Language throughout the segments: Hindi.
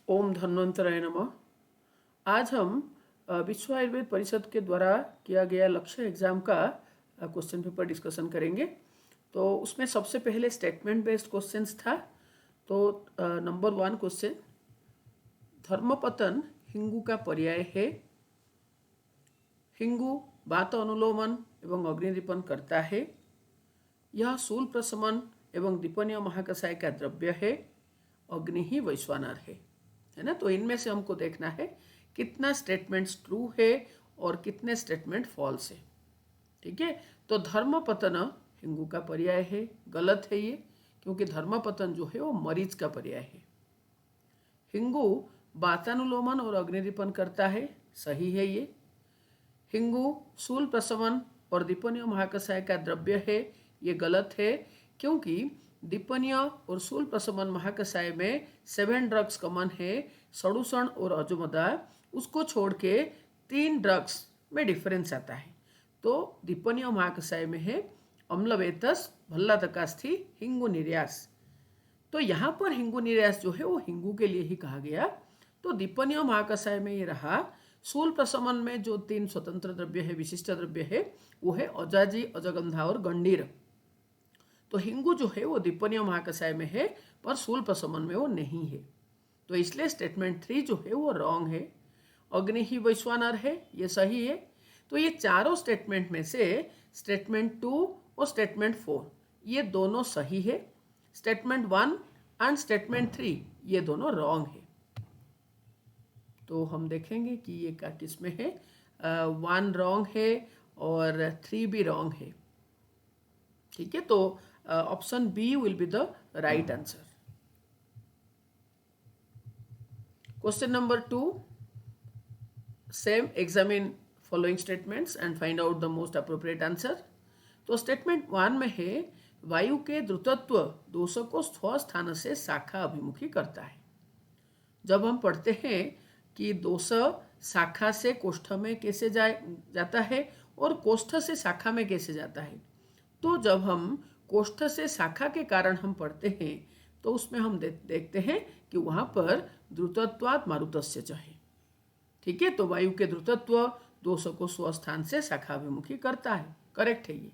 ओम धन्वंतराय नमः। आज हम विश्व आयुर्वेद परिषद के द्वारा किया गया लक्ष्य एग्जाम का क्वेश्चन पेपर डिस्कशन करेंगे। तो उसमें सबसे पहले स्टेटमेंट बेस्ड क्वेश्चंस था। तो नंबर 1 क्वेश्चन, धर्मपतन हिंगू का पर्याय है। हिंगू वात अनुलोमन एवं अग्निदीपन करता है। यह शूल प्रशमन एवं दीपनीय महाकषाय का द्रव्य है। अग्नि ही वैश्वानर है ना। तो इनमें से हमको देखना है कितना स्टेटमेंट्स ट्रू है और कितने स्टेटमेंट फॉल्स है। ठीक है, तो धर्मपतन हिंगू का पर्याय है, गलत है ये, क्योंकि धर्मपतन जो है वो मरीच का पर्याय है। हिंगू वातानुलोमन और अग्निदीपन करता है, सही है ये। हिंगू शूल प्रशमन और दीपनीय महाकषाय का द्रव्य है, ये गलत है, क्योंकि दीपनीय और शूल प्रशमन महाकषाय में 7 ड्रग्स कॉमन है, सड़ूषण और अजुमदा। उसको छोड़ के 3 ड्रग्स में डिफरेंस आता है। तो दीपनीय महाकषाय में है अम्लवेतस, भल्लातकास्थि, हिंगू निर्यास। तो यहाँ पर हिंगू निर्यास जो है वो हिंगू के लिए ही कहा गया। तो दीपनीय महाकषाय में ये रहा। शूल प्रशमन में जो 3 स्वतंत्र द्रव्य है, विशिष्ट द्रव्य है, वो है अजाजी, अजगंधा और गंडीर। तो हिंगू जो है वो दीपनीय महाकषाय में है, पर शूल प्रशमन में वो नहीं है। तो इसलिए स्टेटमेंट 3 जो है वो रॉन्ग है। अग्नि ही वैश्वानर है, ये सही है। तो ये चारों स्टेटमेंट में से स्टेटमेंट 2 और स्टेटमेंट 4 ये दोनों सही है। स्टेटमेंट 1 एंड स्टेटमेंट 3 ये दोनों रॉन्ग है। तो हम देखेंगे कि ये क्या किस में है। 1 रॉन्ग है और 3 भी रॉन्ग है। ठीक है, तो option B will be the right answer. Question number 2, same examine following statements and find out the most appropriate answer. तो स्टेटमेंट 1 में है वायु के द्रुतत्व दोष को स्वस्थान से शाखा अभिमुखी करता है। जब हम पढ़ते हैं कि दोष शाखा से कोष्ठ में कैसे जाता है और कोष्ठ से शाखा में कैसे जाता है, तो जब हम कोष्ठ से शाखा के कारण हम पढ़ते हैं तो उसमें हम देखते हैं कि वहाँ पर द्रुतत्वात् मारुतस्य च है। ठीक है, तो वायु के द्रुतत्व दोष को स्वस्थान से शाखाभिमुखी करता है, करेक्ट है ये।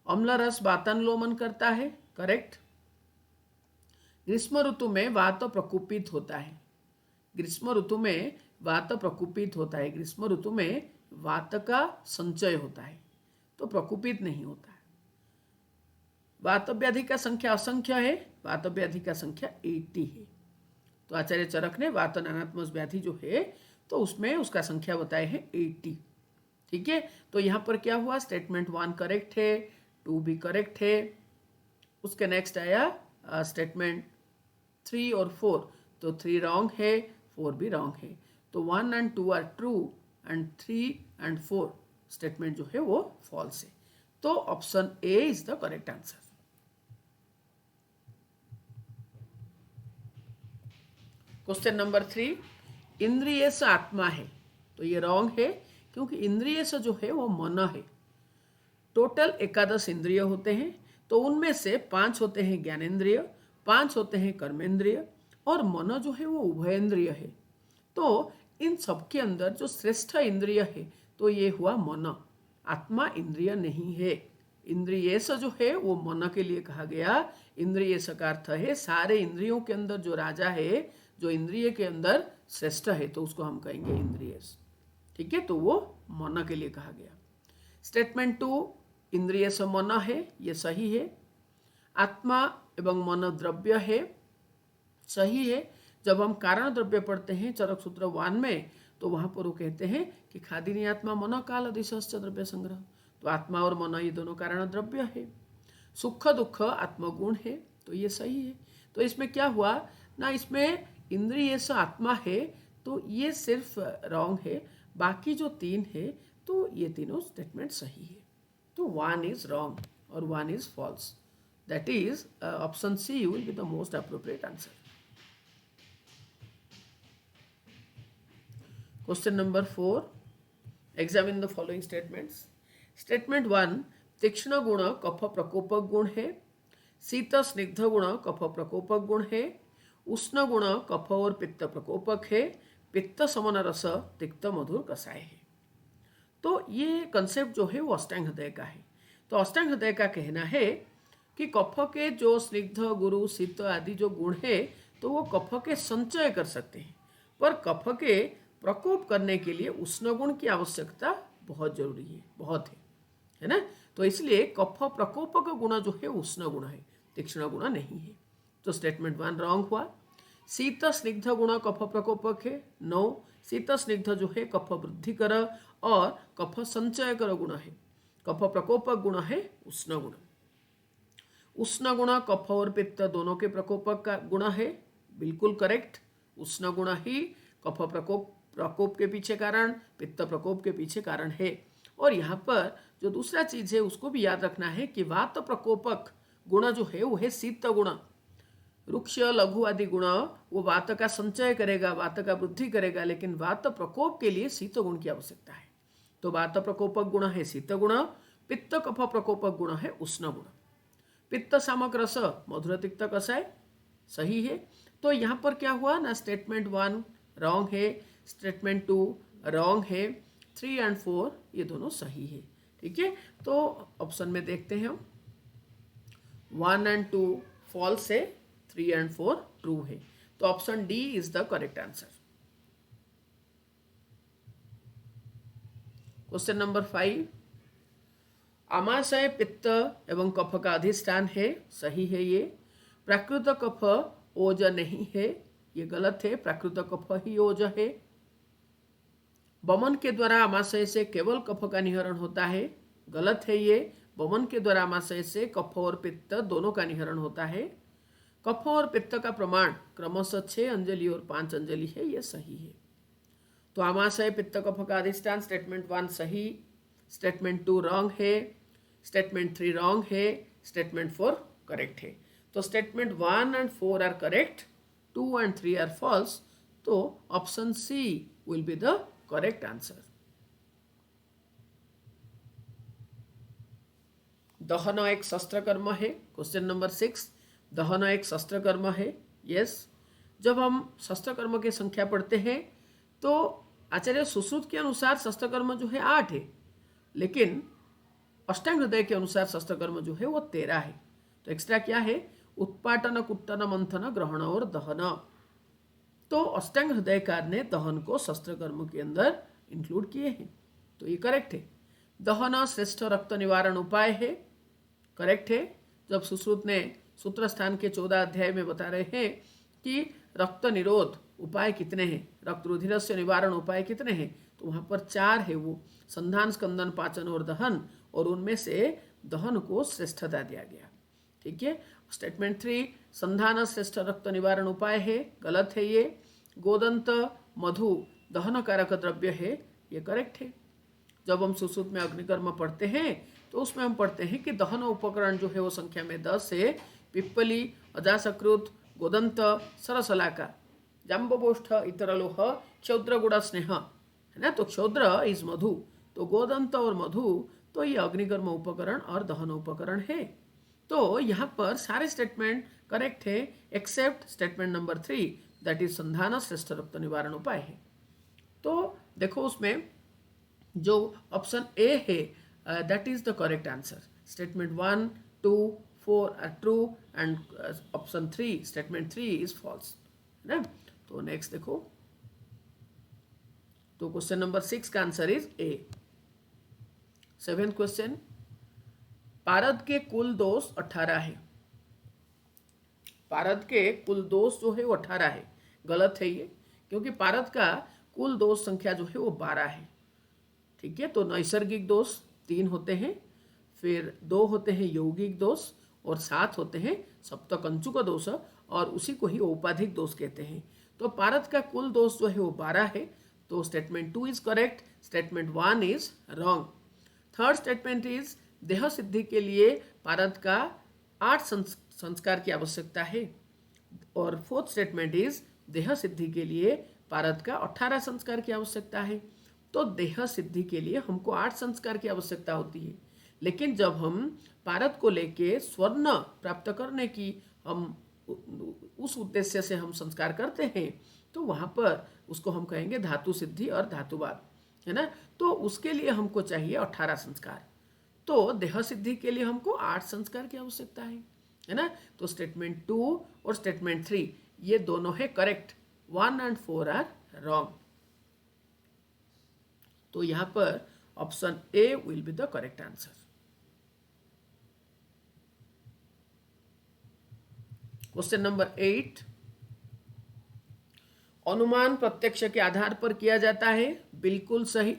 अम्ल रस वातानुलोमन करता है, करेक्ट। ग्रीष्म ऋतु में वात प्रकुपित होता है। ग्रीष्म ऋतु में वात प्रकुपित होता है। ग्रीष्म ऋतु में वात का संचय होता है, तो प्रकुपित नहीं होता है। वात व्याधि का संख्या असंख्य है, वात व्याधि का संख्या 80 है। तो आचार्य चरक ने वात नानात्मक व्याधि जो है तो उसमें उसका संख्या बताए है 80। ठीक है, तो यहाँ पर क्या हुआ, स्टेटमेंट 1 करेक्ट है, 2 भी करेक्ट है। उसके नेक्स्ट आया स्टेटमेंट 3 और 4, तो 3 रॉन्ग है, 4 भी रॉन्ग है। तो 1 and 2 are true and 3 and 4 statement जो है वो फॉल्स है। तो option A is the correct answer. Question number 3, इंद्रिय से आत्मा है, तो ये रॉन्ग है, क्योंकि इंद्रिय से जो है वो मन है। टोटल 11 इंद्रिय होते हैं, तो उनमें से 5 होते हैं ज्ञानेंद्रिय, 5 होते हैं कर्मेंद्रिय और मन जो है वो उभयेंद्रिय है। तो इन सबके अंदर जो श्रेष्ठ इंद्रिय है तो ये हुआ मन, आत्मा इंद्रिय नहीं है। इंद्रिय से जो है वो मन के लिए कहा गया। इंद्रिय का अर्थ है सारे इंद्रियों के अंदर जो राजा है, जो इंद्रिय के अंदर श्रेष्ठ है, तो उसको हम कहेंगे इंद्रिय। ठीक है, तो वो मन के लिए कहा गया। स्टेटमेंट 2 इंद्रिय से मन है, ये सही है। आत्मा एवं मन द्रव्य है, सही है। जब हम कारण द्रव्य पढ़ते हैं चरक सूत्र 1 में, तो वहाँ पर वो कहते हैं कि खादिनी आत्मा मन काल दिशश्च द्रव्य संग्रह। तो आत्मा और मन ये दोनों कारण द्रव्य है। सुख दुख आत्मगुण है, तो ये सही है। तो इसमें क्या हुआ ना, इसमें इंद्रिय से आत्मा है, तो ये सिर्फ रॉन्ग है। बाकी जो 3 है तो ये तीनों स्टेटमेंट सही है। तो 1 इज रॉन्ग और 1 is false. That is option C will be the most appropriate answer. Question number 4, examine the following statements. Statement 1, तीक्ष्ण गुण कफ प्रकोपक गुण है। शीत स्निग्ध गुण कफ प्रकोपक गुण है। उष्ण गुण कफ और पित्त प्रकोपक है, पित्त समन रस तिक्त मधुर कषाय है। तो ये कंसेप्ट जो है वो अष्टांग हृदय का है। तो अष्टांग हृदय का कहना है कि कफ के जो स्निग्ध, गुरु, शीत आदि जो गुण है तो वो कफ के संचय कर सकते हैं, पर कफ के प्रकोप करने के लिए उष्ण गुण की आवश्यकता बहुत जरूरी है, बहुत है ना। तो इसलिए कफ प्रकोपक गुण जो है उष्ण गुण है, तीक्ष्ण गुण नहीं है। तो स्टेटमेंट 1 रॉन्ग हुआ। शीत स्निग्ध गुण कफ प्रकोपक है, नो। शीत स्निग्ध जो है कफ वृद्धिकर और कफ संचयकर गुण है, कफ प्रकोपक गुण है उष्ण गुण। उष्ण गुण कफ और पित्त दोनों के प्रकोपक का गुण है, बिल्कुल करेक्ट। उष्ण गुण ही कफ प्रकोप के पीछे कारण, पित्त प्रकोप के पीछे कारण है। और यहाँ पर जो दूसरा चीज है उसको भी याद रखना है कि वात प्रकोपक गुण जो है वो है शीत गुण। रुक्ष, लघु आदि गुण वो वात का संचय करेगा, वात का वृद्धि करेगा, लेकिन वात प्रकोप के लिए शीत गुण की आवश्यकता है। तो वात प्रकोपक गुण है शीत गुण, पित्त कफ प्रकोपक गुण है उष्ण गुण। पित्त सामक रस मधुर तिक्त कषाय सही है। तो यहाँ पर क्या हुआ ना, स्टेटमेंट 1 रॉन्ग है, स्टेटमेंट 2 रॉन्ग है, 3 और 4 ये दोनों सही है। ठीक है, तो ऑप्शन में देखते हैं हम, 1 और 2 फॉल्स है, 3 और 4 ट्रू है। तो option D is the correct answer. Question number 5, आमाशय पित्त एवं कफ का अधिष्ठान है, सही है ये। प्राकृत कफ ओज नहीं है, ये गलत है, प्राकृत कफ ही ओज है। वमन के द्वारा आमाशय से केवल कफ का निहरण होता है, गलत है ये। वमन के द्वारा आमाशय से कफ और पित्त दोनों का निहरण होता है। कफ और पित्त का प्रमाण क्रमशः 6 अंजलि और 5 अंजलि है, ये सही है। तो आमाशय पित्त कफ का अधिष्ठान स्टेटमेंट 1 सही, स्टेटमेंट 2 रॉन्ग है, स्टेटमेंट 3 रॉन्ग है, स्टेटमेंट 4 करेक्ट है। तो स्टेटमेंट 1 और 4 आर करेक्ट, 2 और 3 आर फॉल्स। तो option C will be the correct answer. दहन एक शस्त्र कर्म है, क्वेश्चन नंबर 6, दहन एक शस्त्र कर्म है, यस। जब हम शस्त्र कर्म की संख्या पढ़ते हैं तो आचार्य सुश्रुत के अनुसार शस्त्र कर्म जो है 8 है, लेकिन अष्टांग हृदय के अनुसार शस्त्र कर्म जो है वो 13 है। तो एक्स्ट्रा क्या है, उत्पाटन, कुट्टन, मंथन, ग्रहण और दहन। तो अष्टांग हृदयकार ने दहन को शस्त्र कर्म के अंदर इंक्लूड किए हैं, तो ये करेक्ट है। दहन श्रेष्ठ रक्त निवारण उपाय है, करेक्ट है। जब सुश्रुत ने सूत्र स्थान के 14 अध्याय में बता रहे हैं कि रक्त निरोध उपाय कितने हैं, रक्त रुधिर से निवारण उपाय कितने हैं, तो वहाँ पर 4 है, वो संधान, स्कंदन, पाचन और दहन, और उनमें से दहन को श्रेष्ठता दिया गया। ठीक है। स्टेटमेंट 3 संधान श्रेष्ठ रक्त निवारण उपाय है, गलत है ये। गोदंत मधु दहन कारक द्रव्य है, ये करेक्ट है। जब हम सुश्रुत में अग्निकर्म पढ़ते हैं तो उसमें हम पढ़ते हैं कि दहन उपकरण जो है वो संख्या में 10 है। पिप्पली, अजासकृत, गोदंत, सरसलाका, जाम्बोष्ठ, इतरलोह, क्षौद्रगुड़ स्नेह, है ना। तो क्षौद्र इज मधु, तो गोदंत और मधु तो ये अग्निकर्म उपकरण और दहन उपकरण है। तो यहाँ पर सारे स्टेटमेंट करेक्ट है except statement number 3 that is संधान श्रेष्ठ रक्त निवारण उपाय है। तो देखो उसमें जो ऑप्शन ए है that is the correct answer. Statement 1, 2, 4 are true and option 3 statement 3 is false, है ना। तो नेक्स्ट देखो, तो क्वेश्चन नंबर 6 का answer is A. 7th question, पारद के कुल दोष 18 है। पारद के कुल दोष जो है वो 18 है, गलत है ये, क्योंकि पारद का कुल दोष संख्या जो है वो 12 है। ठीक है। तो नैसर्गिक दोष 3 होते हैं, फिर 2 होते हैं यौगिक दोष, और 7 होते हैं सप्तकंचुक दोष, और उसी को ही औपाधिक दोष कहते हैं। तो पारद का कुल दोष जो है वो 12 है। तो statement 2 is correct, statement 1 is wrong. Third statement is देह सिद्धि के लिए पारद का 8 संस्कार की आवश्यकता है, और फोर्थ स्टेटमेंट इज देह सिद्धि के लिए पारद का 18 संस्कार की आवश्यकता है। तो देह सिद्धि के लिए हमको 8 संस्कार की आवश्यकता होती है, लेकिन जब हम पारद को लेके स्वर्ण प्राप्त करने की हम उस उद्देश्य से हम संस्कार करते हैं तो वहाँ पर उसको हम कहेंगे धातु सिद्धि और धातुवाद, है ना। तो उसके लिए हमको चाहिए 18 संस्कार। तो देह सिद्धि के लिए हमको 8 संस्कार की आवश्यकता है ना। तो स्टेटमेंट 2 और स्टेटमेंट 3 ये दोनों है करेक्ट, 1 and 4 आर रॉन्ग। तो यहाँ पर option A will be the correct answer. Question number 8, अनुमान प्रत्यक्ष के आधार पर किया जाता है। बिल्कुल सही,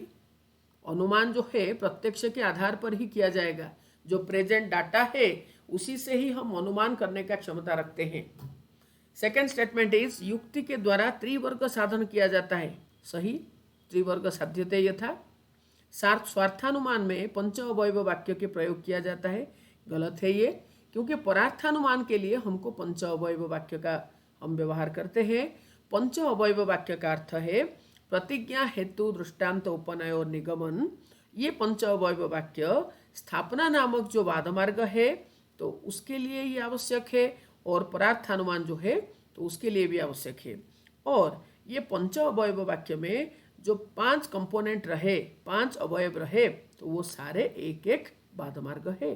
अनुमान जो है प्रत्यक्ष के आधार पर ही किया जाएगा। जो प्रेजेंट डाटा है उसी से ही हम अनुमान करने का क्षमता रखते हैं। सेकेंड स्टेटमेंट इज युक्ति के द्वारा त्रिवर्ग साधन किया जाता है। सही, त्रिवर्ग साध्यते यथा। स्वार्थानुमान में पंच अवयव वाक्य के प्रयोग किया जाता है। गलत है ये, क्योंकि परार्थानुमान के लिए हमको पंच अवयव वाक्य का हम व्यवहार करते हैं। पंच अवयव वाक्य का अर्थ है प्रतिज्ञा, हेतु, दृष्टांत, उपनय और निगमन। ये पंच अवयव वाक्य स्थापना नामक जो वादमार्ग है तो उसके लिए ये आवश्यक है, और परार्थानुमान जो है तो उसके लिए भी आवश्यक है। और ये पंच अवयव वाक्य में जो 5 कंपोनेंट रहे, 5 अवयव रहे, तो वो सारे एक एक वादमार्ग है।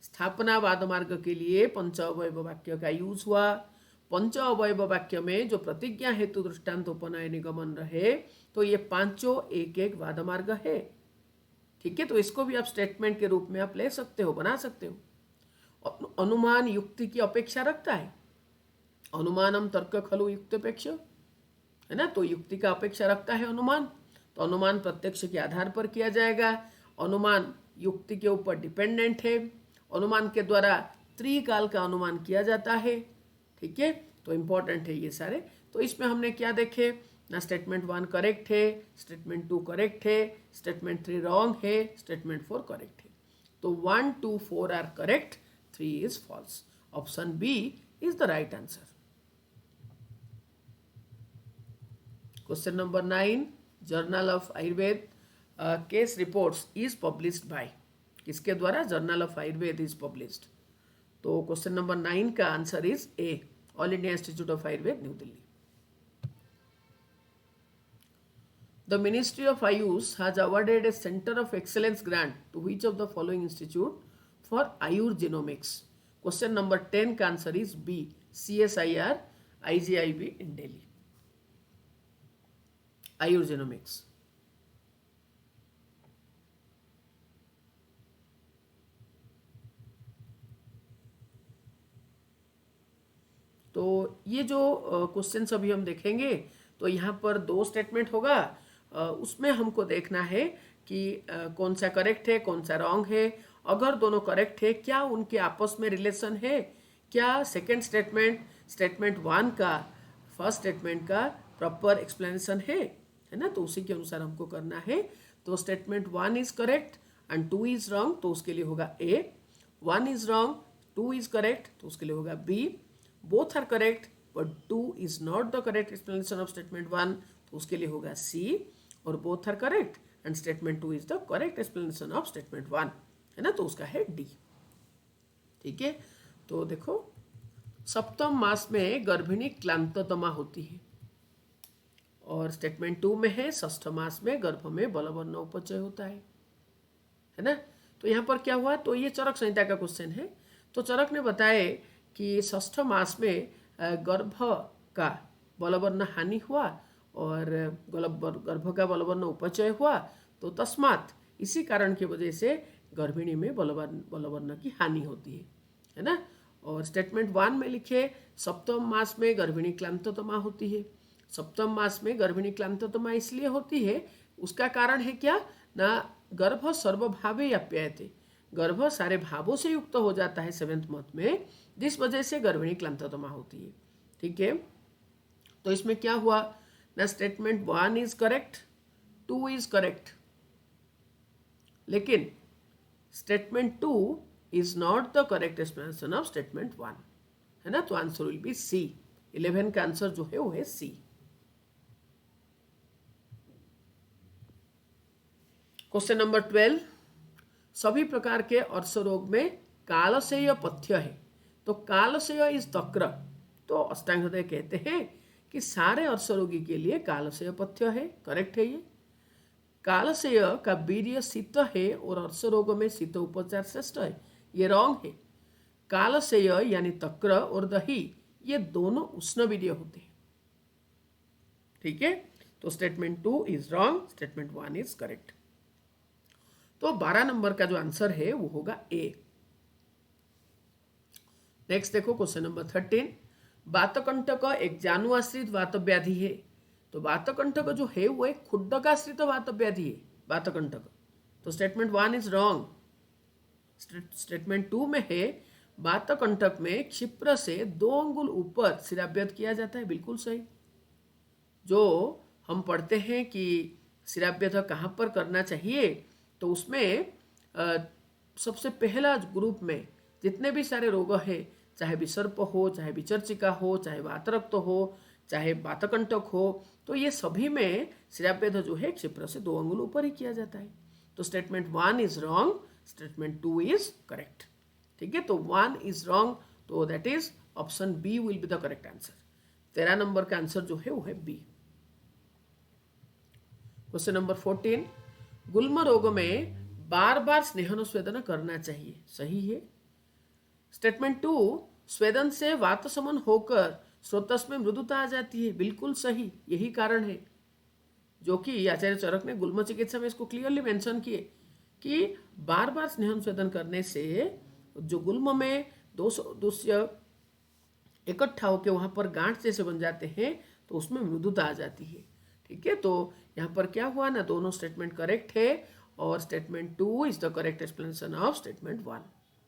स्थापना वादमार्ग के लिए पंच अवयव वाक्य का यूज हुआ। पंच अवयव वाक्य में जो प्रतिज्ञा, हेतु, दृष्टांत, उपनय, निगमन रहे तो ये पांचों एक एक वादमार्ग है। ठीक है, तो इसको भी आप स्टेटमेंट के रूप में आप ले सकते हो, बना सकते हो। अनुमान युक्ति की अपेक्षा रखता है। अनुमानम तर्क खलु युक्त्यपेक्ष, है ना। तो युक्ति का अपेक्षा रखता है अनुमान, तो अनुमान प्रत्यक्ष के आधार पर किया जाएगा। अनुमान युक्ति के ऊपर डिपेंडेंट है। अनुमान के द्वारा त्रिकाल का अनुमान किया जाता है। ठीक है, तो इम्पोर्टेंट है ये सारे। तो इसमें हमने क्या देखे ना, स्टेटमेंट 1 करेक्ट है, स्टेटमेंट 2 करेक्ट है, स्टेटमेंट 3 रॉन्ग है, स्टेटमेंट 4 करेक्ट है। तो 1, 2, 4 are correct, 3 is false. Option B is the right answer. Question number 9, journal of Ayurveda case reports is published by. किसके द्वारा? Journal of Ayurveda is published. तो क्वेश्चन नंबर 9 का answer is A, all India institute of Ayurveda, New Delhi. The Ministry of Ayush has awarded a Center of Excellence grant to which of the following institute for Ayur Genomics? Question number 10 का answer is B, CSIR IGIB in Delhi. Ayur Genomics. तो ये जो क्वेश्चन अभी हम देखेंगे तो यहाँ पर 2 स्टेटमेंट होगा। उसमें हमको देखना है कि कौन सा करेक्ट है, कौन सा रॉन्ग है। अगर दोनों करेक्ट है, क्या उनके आपस में रिलेशन है, क्या सेकंड स्टेटमेंट 1 का फर्स्ट स्टेटमेंट का प्रॉपर एक्सप्लेनेशन है ना। तो उसी के अनुसार हमको करना है। तो statement 1 is correct and 2 is wrong, तो उसके लिए होगा A. 1 is wrong, 2 is correct, तो उसके लिए होगा B. Both are correct but 2 is not the correct explanation of statement 1, तो उसके लिए होगा सी। और both are correct and statement 2 is the correct explanation of statement 1, है ना। तो उसका है डी। ठीक है, तो देखो, सप्तम मास में गर्भिणी क्लांततमा होती है, और स्टेटमेंट 2 में है षष्ठ मास में गर्भ में बलवर्ण उपचय होता है ना। तो यहाँ पर क्या हुआ, तो ये चरक संहिता का क्वेश्चन है। तो चरक ने बताया कि षष्ठ मास में गर्भ का बलवर्ण हानि हुआ और गर्भ का बलवर्ण उपचय हुआ, तो तस्मात इसी कारण की वजह से गर्भिणी में बलवर्ण की हानि होती है ना। और स्टेटमेंट 1 में लिखे सप्तम मास में गर्भिणी क्लांततमा होती है। सप्तम मास में गर्भिणी क्लांततमा इसलिए होती है, उसका कारण है क्या ना, गर्भ सर्वभावे आप्यायते, गर्भ सारे भावों से युक्त हो जाता है 7वें मंथ में, जिस वजह से गर्भिणी क्लांततमा होती है। ठीक है, तो इसमें क्या हुआ ना, statement 1 is correct, 2 is correct, लेकिन statement 2 is not the correct explanation of statement 1, है ना। तो आंसर विल बी सी। 11 का आंसर जो है वो है सी। क्वेश्चन नंबर 12, सभी प्रकार के अर्श रोग में कालसेय पथ्य है, तो कालशय इज तक्र। तो अष्टांग हृदय कहते हैं कि सारे अर्शरोगी के लिए कालशय पथ्य है, करेक्ट है ये। कालशय का वीर्य शीत है और अर्शरोग में शीत उपचार श्रेष्ठ है, ये रॉन्ग है। कालशय यानी तक्र और दही ये दोनों उष्ण वीर्य होते हैं, ठीक है। तो statement 2 is wrong, statement 1 is correct. तो 12 नंबर का जो आंसर है वो होगा ए। नेक्स्ट देखो क्वेश्चन नंबर 13। वातकंटक एक जानुआश्रित वात व्याधि है। तो वातकंटक जो है वो एक खुड्डकाश्रित वात व्याधि है, वातकंटक। तो स्टेटमेंट 1 इज रॉन्ग। स्टेटमेंट 2 में है वातकंटक में क्षिप्र से 2 अंगुल ऊपर शिराभ्यत किया जाता है, बिल्कुल सही। जो हम पढ़ते हैं कि शिराभ्यत कहाँ पर करना चाहिए, तो उसमें सबसे पहला ग्रुप में जितने भी सारे रोग है, चाहे विसर्प हो, चाहे विचर्चिका हो, चाहे वातरक्त हो, चाहे वातकंटक हो, तो ये सभी में शिराभ्यत जो है क्षिप्र से 2 अंगुल ऊपर ही किया जाता है। तो statement 1 is wrong, statement 2 is correct, ठीक है। तो 1 इज रॉन्ग, तो that is option B will be the correct answer. 13 number का आंसर जो है वो है बी। Question number 14। गुल्म रोग में बार बार स्नेहन स्वेदन करना चाहिए, सही है। स्टेटमेंट 2, स्वेदन से वात समन होकर स्रोतस में मृदुता आ जाती है, बिल्कुल सही, यही कारण है जो कि आचार्य चरक ने गुल्म चिकित्सा में इसको क्लियरली मेंशन किए कि बार बार स्नेहन स्वेदन करने से जो गुल्म में दोष्य इकट्ठा होकर वहां पर गांठ जैसे बन जाते हैं, तो उसमें मृदुता आ जाती है, ठीक है। तो यहाँ पर क्या हुआ ना, दोनों स्टेटमेंट करेक्ट है और statement 2 is the correct explanation of statement 1,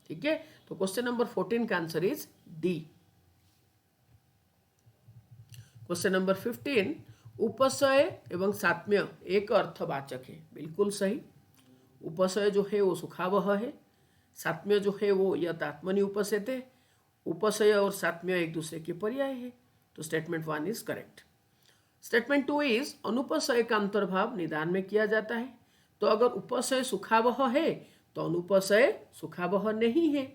ठीक है। तो क्वेश्चन नंबर 14 का answer is D. Question number 15। उपसय एवं सात्म्य एक अर्थवाचक है, बिल्कुल सही। उपसय जो है वो सुखावह है, सात्म्य जो है वो यत आत्मनि उपसेते। उपसय और सात्म्य एक दूसरे के पर्याय है, तो statement 1 is correct. Statement 2 is अनुपसय का अंतर्भाव निदान में किया जाता है। तो अगर उपसय सुखावह है तो अनुपसय सुखावह नहीं है।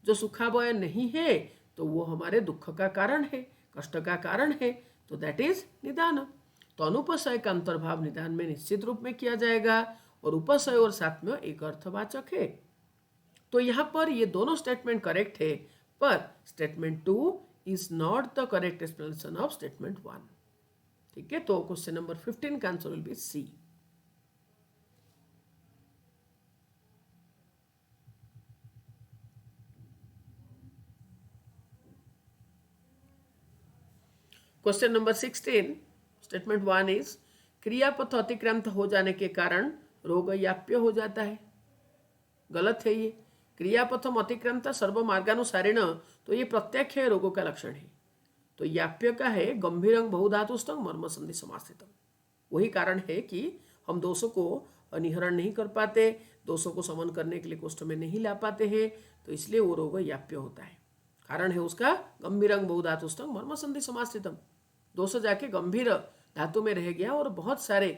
जो सुखावह नहीं है तो वो हमारे दुख का कारण है, कष्ट का कारण है, तो दैट इज निदान। तो अनुपसय का अंतर्भाव निदान में निश्चित रूप में किया जाएगा और उपसय और सात्म्य एक अर्थवाचक है। तो यहाँ पर ये दोनों स्टेटमेंट करेक्ट है, पर statement 2 is not the correct explanation of statement 1, ठीक है। तो क्वेश्चन नंबर 15 का answer will be C. Question number 16। Statement 1 is क्रियापथ अतिक्रांत हो जाने के कारण रोग याप्य हो जाता है, गलत है ये। क्रियापथम अतिक्रांत सर्वमार्गानुसारेण, तो ये प्रत्याख्याय रोगों का लक्षण है। तो याप्य का है गंभीरं बहुधातुस्थं मर्म संधि समाश्रितम। वही कारण है कि हम दोषों को निहरण नहीं कर पाते, दोषों को समन करने के लिए कोष्ठ में नहीं ला पाते हैं, तो इसलिए वो रोग याप्य होता है। कारण है उसका गंभीरं बहुधातुस्थं मर्म संधि समाश्रितम। दोष जाके गंभीर धातु में रह गया और बहुत सारे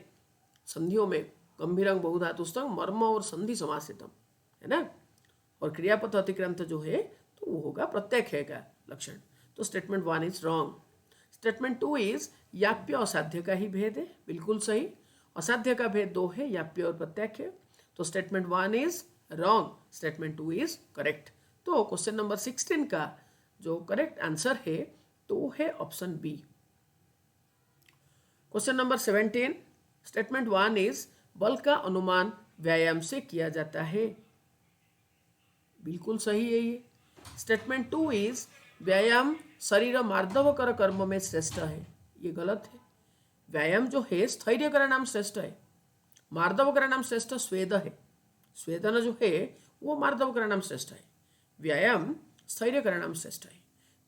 संधियों में गंभीरं बहुधातुस्थं मर्म और संधि समाश्रितम, है ना। और क्रियापद अतिक्रांत जो है तो वो होगा प्रत्याख्याय का लक्षण। तो statement 1 is wrong. Statement 2 is याप्य असाध्य का ही भेद है, बिल्कुल सही। असाध्य का भेद 2 है, याप्य और प्रत्याख्याय। तो statement 1 is wrong, statement 2 is correct. तो क्वेश्चन नंबर 16 का जो करेक्ट आंसर है तो वो है option B. Question number 17। Statement 1 is बल का अनुमान व्यायाम से किया जाता है, बिल्कुल सही है ये। स्टेटमेंट 2 इज व्यायाम शरीर मार्दव कर्म में श्रेष्ठ है, ये गलत है। व्यायाम जो है स्थैर्य करणाम श्रेष्ठ है, मार्दव करणाम श्रेष्ठ स्वेद है। स्वेदन जो है वो मार्दव करणाम श्रेष्ठ है, व्यायाम स्थैर्य करणाम श्रेष्ठ है।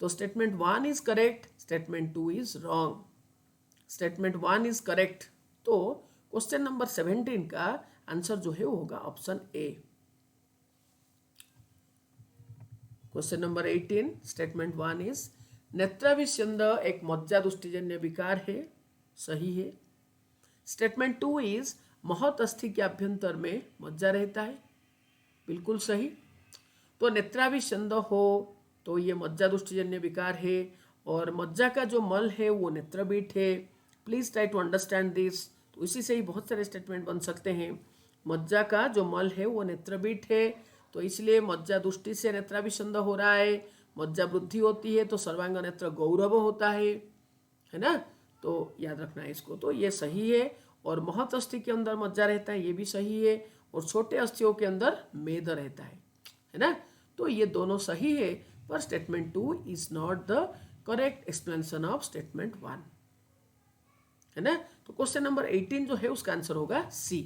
तो statement 1 is correct, statement 2 is wrong. Statement 1 is correct. तो क्वेश्चन नंबर 17 का आंसर जो है वो होगा option A. Question number 18। Statement 1 is नेत्राभिस्यंद एक मज्जा दुष्टिजन्य विकार है, सही है। स्टेटमेंट 2 इज महत अस्थि के अभ्यंतर में मज्जा रहता है, बिल्कुल सही। तो नेत्राभिस्यंद हो तो ये मज्जा दुष्टिजन्य विकार है और मज्जा का जो मल है वो नेत्रबीट है। Please try to understand this. तो इसी से ही बहुत सारे स्टेटमेंट बन सकते हैं। मज्जा का जो मल है वो नेत्रबीट है, तो इसलिए मज्जा दुष्टि से नेत्राभिसंध हो रहा है। मज्जा वृद्धि होती है तो सर्वांग नेत्र गौरव होता है ना। तो याद रखना है इसको। तो ये सही है। और महत अस्थि के अंदर मज्जा रहता है, ये भी सही है। और छोटे अस्थियों के अंदर मेद रहता है ना। तो ये दोनों सही है, पर statement 2 is not the correct explanation of statement 1, है ना। तो क्वेश्चन नंबर 18 जो है उसका आंसर होगा सी।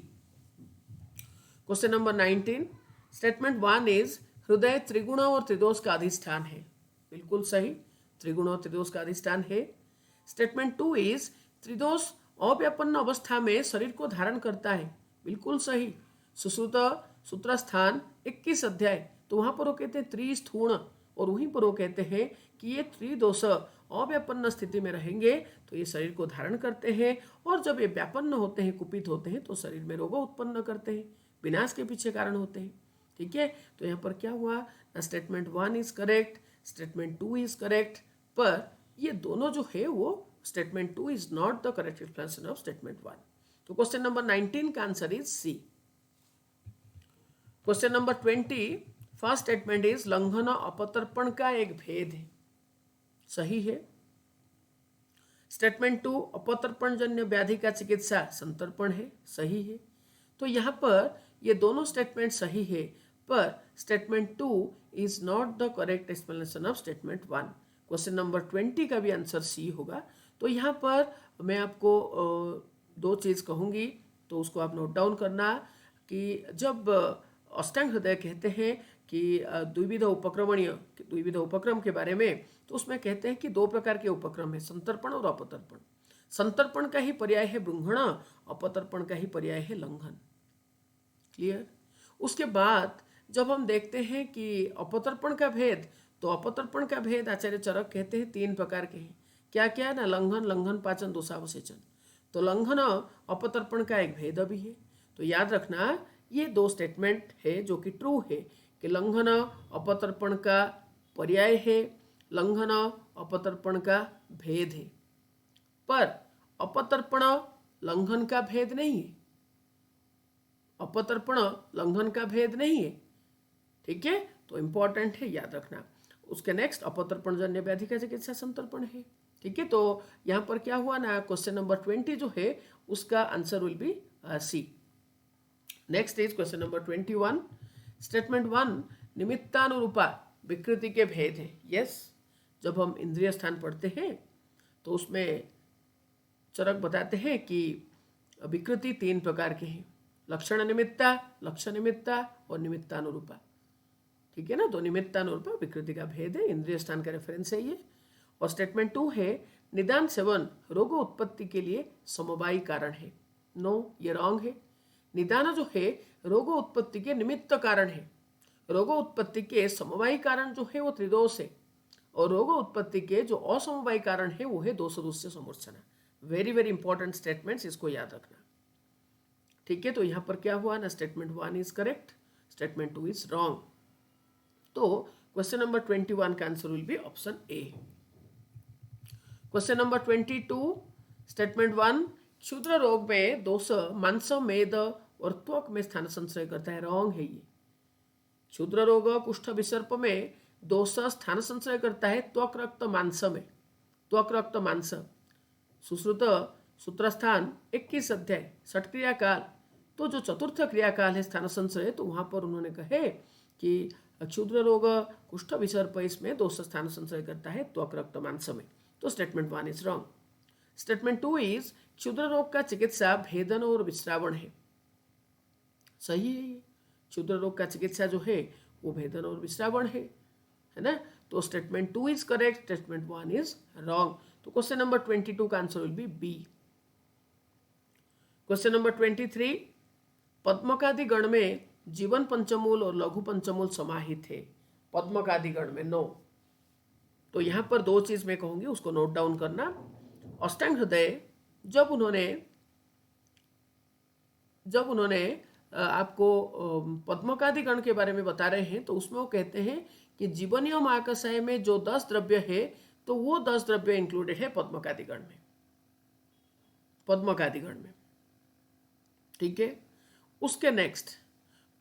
क्वेश्चन नंबर 19, स्टेटमेंट 1 इज हृदय त्रिगुण और त्रिदोष का अधिष्ठान है। बिल्कुल सही, त्रिगुण और त्रिदोष का अधिष्ठान है। स्टेटमेंट 2 इज त्रिदोष अव्यापन्न अवस्था में शरीर को धारण करता है। बिल्कुल सही। सुश्रुत सूत्र स्थान 21 अध्याय, तो वहां पर वो कहते हैं त्रिस्थूण, और वहीं पर वो कहते हैं कि ये त्रिदोष अव्यापन्न स्थिति में रहेंगे तो ये शरीर को धारण करते हैं, और जब ये व्यापन्न होते हैं, कुपित होते हैं, तो शरीर में रोग उत्पन्न करते हैं, विनाश के पीछे कारण होते हैं। ठीक है, तो यहाँ पर क्या हुआ, statement 1 is correct, statement 2 is correct, पर ये दोनों जो है वो statement 2 is not the correct explanation of statement 1। तो क्वेश्चन नंबर 19 का answer is C. Question number 20, first statement is लंघन अपतर्पण का एक भेद है। सही है। स्टेटमेंट 2 अपतर्पण जन्य व्याधि का चिकित्सा संतर्पण है। सही है। तो यहाँ पर ये दोनों स्टेटमेंट सही है, पर statement 2 is not the correct explanation of statement 1। Question number 20 का भी आंसर सी होगा। तो यहाँ पर मैं आपको दो चीज़ कहूँगी, तो उसको आप नोट डाउन करना कि जब अष्टांग हृदय कहते हैं कि द्विविध उपक्रमणीय, द्विविध उपक्रम के बारे में, तो उसमें कहते हैं कि दो प्रकार के उपक्रम है, संतर्पण और अपतर्पण। संतर्पण का ही पर्याय है बृंहण, अपतर्पण का ही पर्याय है लंघन। क्लियर। उसके बाद जब हम देखते हैं कि अपतर्पण का भेद, तो अपतर्पण का भेद आचार्य चरक कहते हैं 3 प्रकार के हैं। क्या क्या है ना, लंघन, लंघन पाचन, दोषावसेचन। तो लंघन अपतर्पण का एक भेद भी है। तो याद रखना ये 2 स्टेटमेंट है जो कि ट्रू है कि लंघन अपतर्पण का पर्याय है, लंघन अपतर्पण का भेद है, पर अपतर्पण लंघन का भेद नहीं है। अपतर्पण लंघन का भेद नहीं है। ठीक है, तो इंपॉर्टेंट है, याद रखना। उसके नेक्स्ट अपतर्पण जन्य व्याधि का चिकित्सा संतर्पण है। ठीक है, तो यहाँ पर क्या हुआ ना, क्वेश्चन नंबर 20 जो है उसका answer will be C. Next is question number 21, statement 1 निमित्तानुरूपा विकृति के भेद है। यस, जब हम इंद्रिय स्थान पढ़ते हैं तो उसमें चरक बताते हैं कि विकृति 3 प्रकार के हैं, लक्षण निमित्ता, लक्ष्य निमित्ता और निमित्तानुरूपा। ठीक है ना, तो निमित्तानुरूपा विकृति का भेद है, इंद्रिय स्थान का रेफरेंस है ये। और स्टेटमेंट 2 है निदान सेवन रोग उत्पत्ति के लिए समवायी कारण है। नो, ये रॉन्ग है। निदान जो है रोग उत्पत्ति के निमित्त कारण है, रोग उत्पत्ति के समवायी कारण जो है वो त्रिदोष है, और रोग उत्पत्ति के जो असमवायी कारण है वो है दोष दुष्य समूर्छना। वेरी वेरी इंपॉर्टेंट स्टेटमेंट्स, इसको याद रखना। ठीक है, तो यहाँ पर क्या हुआ ना, statement 1 is correct, statement 2 is wrong. तो क्वेश्चन नंबर 21 का answer will B option A. Question number 22, statement 1 क्षुद्र रोग में दोष मांस, मेद और त्वक में स्थान संचय करता है। रॉन्ग है ये। क्षुद्र रोग कुष्ठ विसर्प में दोष स्थान संचय करता है त्वक रक्त मांस में, त्वक रक्त मांस। सुश्रुत सूत्रस्थान 21 अध्याय 60 क्रियाकाल, तो जो चतुर्थ क्रियाकाल है स्थान संचय, तो वहां पर उन्होंने कहे कि क्षुद्र रोग कुष्ठ विसर्प इसमें दोष स्थान संचय करता है त्वक रक्त मांस में। तो statement 1 is wrong. Statement 2 is क्षुद्र रोग का चिकित्सा भेदन और विश्रावण है। सही है ये। क्षुद्र रोग का चिकित्सा जो है वो भेदन और विश्रावण है ना। तो statement 2 is correct, statement 1 is wrong. तो क्वेश्चन नंबर 22 का answer will be B. Question number 23, पद्मकादि गण में जीवन पंचमूल और लघु पंचमूल समाहित है। पद्मकादि गण में नो। तो यहां पर 2 चीज मैं कहूंगी, उसको नोट डाउन करना। अष्टांग हृदय जब उन्होंने आपको पद्मकादि गण के बारे में बता रहे हैं, तो उसमें वो कहते हैं कि जीवनी और महाकसाय में जो 10 द्रव्य है तो वो 10 द्रव्य इंक्लूडेड है पद्मकादिगण में, पद्मकादिगण में। ठीक है, उसके नेक्स्ट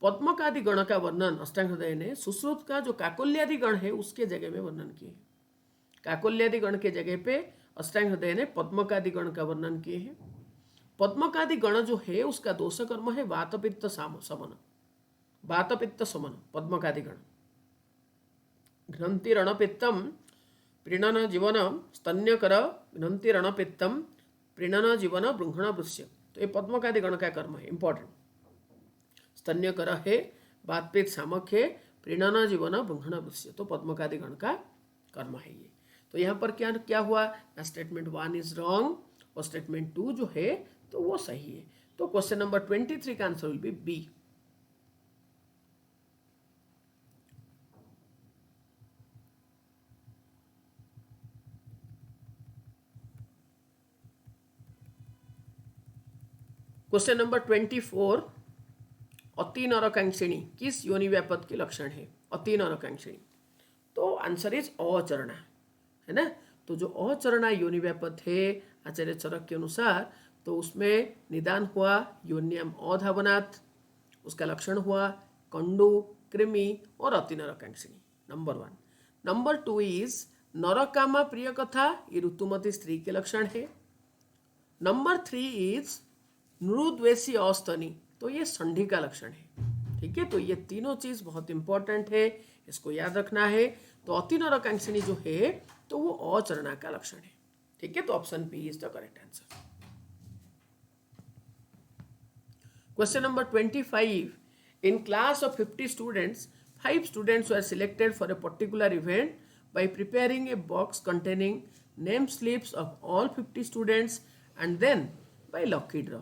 पद्मकादि गण का वर्णन अष्टांग हृदय ने सुश्रुत का जो काकोल्यादि गण है उसके जगह में वर्णन किए। काकोल्यादि गण के जगह पे अष्टांग हृदय ने पद्मकादि गण का वर्णन किए हैं। पद्मकादि गण जो है उसका दोष कर्म है वातपित्त समन, वातपित्त समन पद्मकादि गण। घ्नन्ति रणपित्तम प्रीणन जीवन स्तन्यकर, घ्नन्ति रणपित्तम प्रीणन जीवन बृंहण वृश्य। तो ये पद्मकादि गण का कर्म है, इंपॉर्टेंट। स्तन्यकर है, वातपित्त सामक है, प्रीणन जीवन बृंहण वृश्य, तो पद्मकादि गण का कर्म है ये। तो यहाँ पर क्या क्या हुआ, स्टेटमेंट 1 इज रॉन्ग और स्टेटमेंट 2 जो है तो वो सही है। तो क्वेश्चन नंबर 23 का answer will be B. Question number 24, अति नरकांक्षिणी किस योनि व्यापद के लक्षण है? अति नरकांक्षिणी, तो आंसर इज अचरणा, है ना। तो जो अचरणा योनि व्यापद है आचार्य चरक के अनुसार, तो उसमें निदान हुआ योन्यम अधावनात्, उसका लक्षण हुआ कंडु, कृमि और अति नरकांक्षिणी, नंबर 1। नंबर 2 इज नरकामा प्रिय कथा, ये ऋतुमती स्त्री के लक्षण है। नंबर 3 इज नृद्वेषी अस्तनी, तो ये संधि का लक्षण है। ठीक है, तो ये तीनों चीज बहुत इंपॉर्टेंट है, इसको याद रखना है। तो अति नरकांक्षिणी जो है तो वो अचरणा का लक्षण है। ठीक है, तो option B is the correct answer. Question number 25, in class of 50 students 5 students were selected for a particular event by preparing a box containing name slips of all 50 students and then by lucky draw.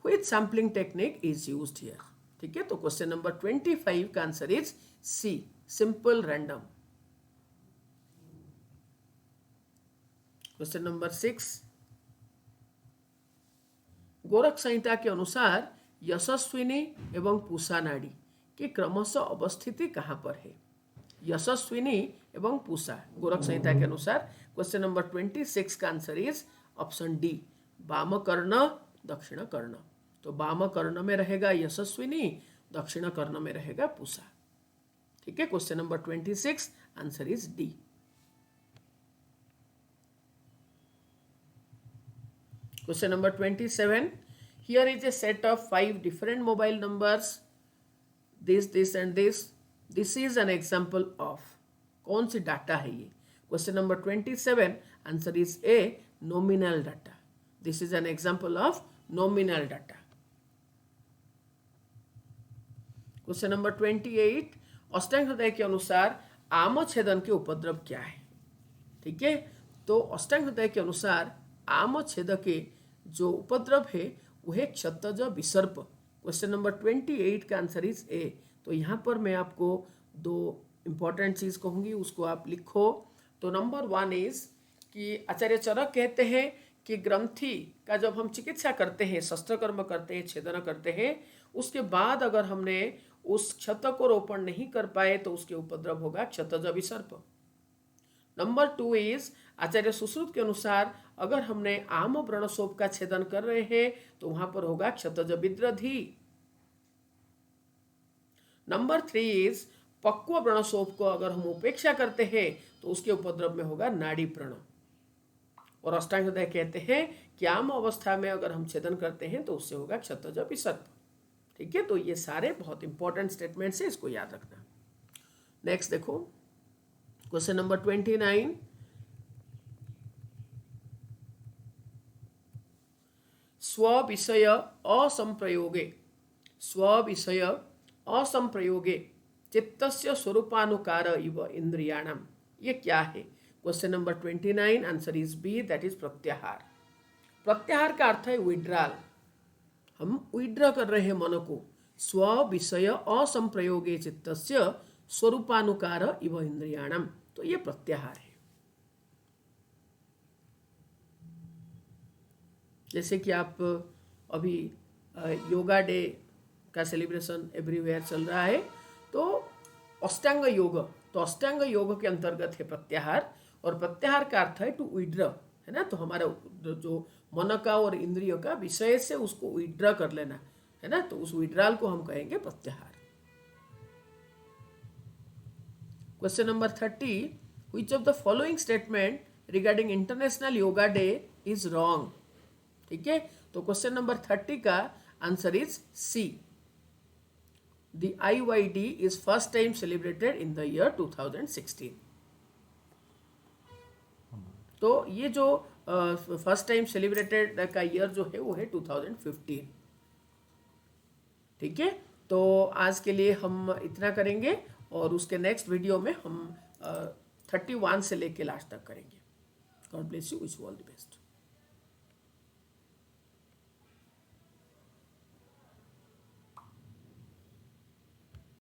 Which sampling technique is used here? ठीक है, तो क्वेश्चन नंबर 25 का answer is C, simple random. Question number 6, Gorakh Samhita के अनुसार यशस्विनी एवं पूषा नाड़ी की क्रमशः अवस्थिति कहाँ पर है? यशस्विनी एवं पूषा गोरख संहिता के अनुसार। क्वेश्चन नंबर 26 का आंसर इज ऑप्शन डी, वाम कर्ण दक्षिण कर्ण। तो वाम कर्ण में रहेगा यशस्विनी, दक्षिण कर्ण में रहेगा पूषा। ठीक है, question number 26 answer is D. Question number 27, here is a set of 5 different mobile numbers, this and this is an example of, कौन सी डाटा है ये? Question number 27 answer is A, nominal data. This is an example of nominal data. Question number 28, अष्टांग हृदय के अनुसार आम छेदन के उपद्रव क्या है? ठीक है, तो अष्टांग हृदय के अनुसार आम छेद के जो उपद्रव है वह है क्षतज विसर्प। क्वेश्चन नंबर 28 का आंसर इज ए। तो यहाँ पर मैं आपको 2 इंपॉर्टेंट चीज कहूंगी, उसको आप लिखो। तो नंबर 1 इज कि आचार्य चरक कहते हैं कि ग्रंथि का जब हम चिकित्सा करते हैं, शस्त्रकर्म करते हैं, छेदन करते हैं, उसके बाद अगर हमने उस क्षत को रोपण नहीं कर पाए तो उसके उपद्रव होगा क्षतज विसर्प। नंबर 2 इज आचार्य सुश्रुत के अनुसार अगर हमने आम व्रणशोभ का छेदन कर रहे हैं तो वहां पर होगा क्षतज विद्रधि। नंबर 3 इज पक्व व्रणशोभ को अगर हम उपेक्षा करते हैं तो उसके उपद्रव में होगा नाड़ी व्रण। और अष्टांग हृदय कहते हैं कि आम अवस्था में अगर हम छेदन करते हैं तो उससे होगा क्षतज विसर्प। ठीक है, तो ये सारे बहुत इंपॉर्टेंट स्टेटमेंट्स है, इसको याद रखना। नेक्स्ट देखो, क्वेश्चन नंबर 29, स्व विषय असंप्रयोगे चित्तस्य स्वरूपानुकार इव इंद्रियाणाम, ये क्या है? Question number 29 answer is B, that is प्रत्याहार। प्रत्याहार का अर्थ है विड्रॉल, हम विड्रॉ कर रहे हैं मन को। स्व विषय असंप्रयोगे चित्तस्य स्वरूपानुकार इव इंद्रियाणाम, तो ये प्रत्याहार है। जैसे कि आप अभी योगा डे का सेलिब्रेशन एवरीवेयर चल रहा है, तो अष्टांग योग तो अष्टांग योग के अंतर्गत है प्रत्याहार, और प्रत्याहार का अर्थ है टू विड्रॉ, है ना। तो हमारा जो मन का और इंद्रियों का विषय से उसको विड्रॉ कर लेना, है ना, तो उस विड्रॉल को हम कहेंगे प्रत्याहार। Question number 30, which of the following statement regarding international yoga day is wrong. ठीक है, तो क्वेश्चन नंबर 30 का answer is C, the IYD is first time celebrated in the year 2016। तो ये जो फर्स्ट टाइम सेलिब्रेटेड का ईयर जो है वो है 2015। ठीक है, तो आज के लिए हम इतना करेंगे, और उसके नेक्स्ट वीडियो में हम 31 से लेके लास्ट तक करेंगे। God bless you, wish you all the best.